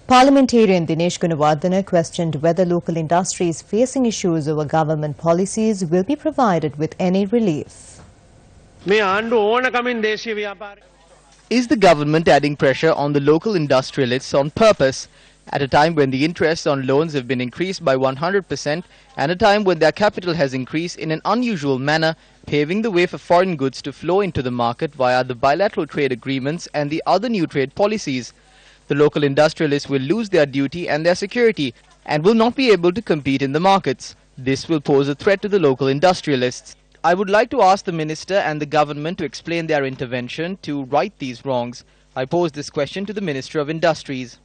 Parliamentarian Dinesh Gunawardena questioned whether local industries facing issues over government policies will be provided with any relief. Is the government adding pressure on the local industrialists on purpose at a time when the interests on loans have been increased by 100% and a time when their capital has increased in an unusual manner, paving the way for foreign goods to flow into the market via the bilateral trade agreements and the other new trade policies? The local industrialists will lose their duty and their security and will not be able to compete in the markets. This will pose a threat to the local industrialists. I would like to ask the Minister and the government to explain their intervention to right these wrongs. I pose this question to the Minister of Industries.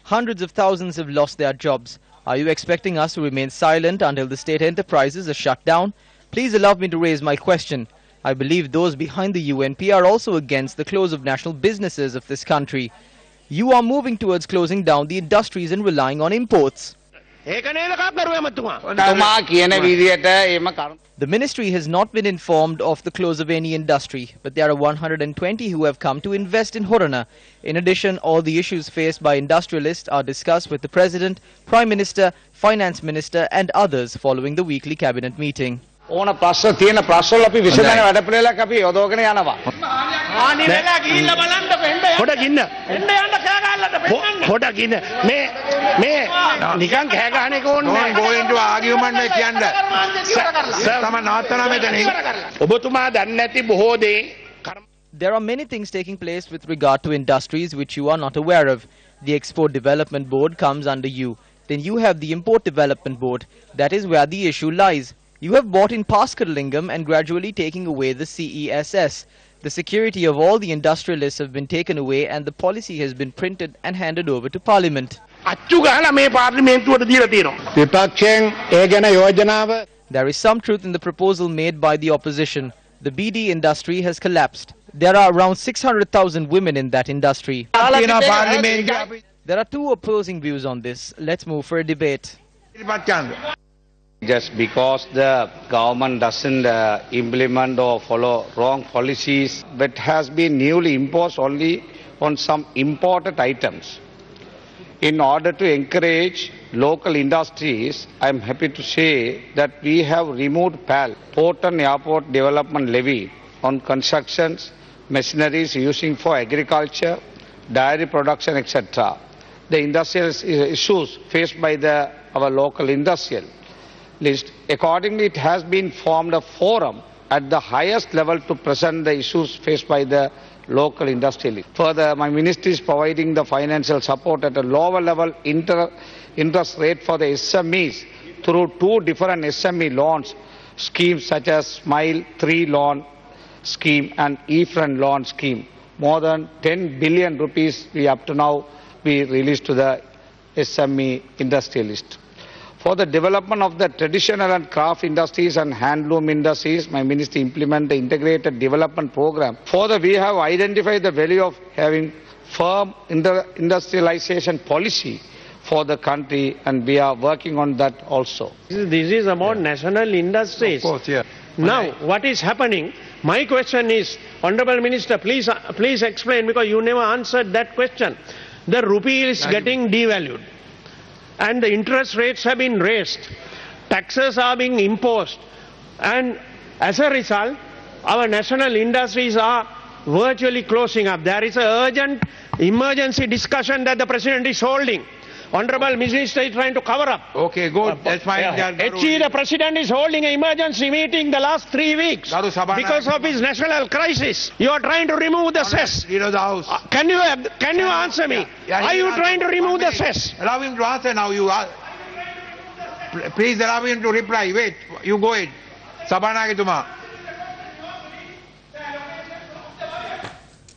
Hundreds of thousands have lost their jobs. Are you expecting us to remain silent until the state enterprises are shut down? Please allow me to raise my question. I believe those behind the UNP are also against the close of national businesses of this country. You are moving towards closing down the industries and relying on imports. The ministry has not been informed of the close of any industry, but there are 120 who have come to invest in Horana. In addition, all the issues faced by industrialists are discussed with the President, Prime Minister, Finance Minister and others following the weekly cabinet meeting. ඕන ප්‍රශ්න තියෙන ප්‍රශ්න අපි විසඳන වැඩපිළිවෙලක් අපි යොදවගෙන යනවා. ආනි වෙලා ගිහිල්ලා බලන්නකො එන්න යන්න කෑ ගහන්නට පෙන්නන්න. පොඩක් ඉන්න. මේ නිකන් කෑ ගහන එක ඕනේ නෑ. going to argument එක කියන්න. තමයි නවත්තනවා මෙතනින්. ඔබතුමා දන්නේ නැති බොහෝ දේ. There are many things taking place with regard to industries which you are not aware of. The Export Development Board comes under you. Then you have the Import Development Board. That is where the issue lies. You have bought in Paskarlingam and gradually taking away the CESS. The security of all the industrialists have been taken away and the policy has been printed and handed over to Parliament. There is some truth in the proposal made by the opposition. The BD industry has collapsed. There are around 600,000 women in that industry. There are two opposing views on this. Let's move for a debate. Just because the government doesn't implement or follow wrong policies, but has been newly imposed only on some imported items. In order to encourage local industries, I am happy to say that we have removed PAL, Port and Airport Development Levy, on constructions, machineries using for agriculture, dairy production, etc. The industrial issues faced by our local industrial list. Accordingly, it has been formed a forum at the highest level to present the issues faced by the local industrialists. Further, my ministry is providing the financial support at a lower level interest rate for the SMEs through two different SME loans schemes such as Smile 3 loan scheme and eFriend loan scheme. More than 10 billion rupees up to now we released to the SME industrialist. For the development of the traditional and craft industries and handloom industries, my ministry implement the integrated development program. Further, we have identified the value of having firm industrialization policy for the country, and we are working on that also. This is about national industries. Of course, yeah. Now, what is happening? My question is, Honorable Minister, please explain, because you never answered that question. The rupee is getting devalued, and the interest rates have been raised, taxes are being imposed, and as a result, our national industries are virtually closing up. There is an urgent emergency discussion that the President is holding. Honorable Minister is trying to cover up. Okay, good. That's fine. The President is holding an emergency meeting the last 3 weeks because of his national crisis. You are trying to remove the cess. Leader of the House. Can you answer me? Are you trying to remove the cess? Allow him to answer now. Please allow him to reply. Wait, you go ahead. Sabhanagituma.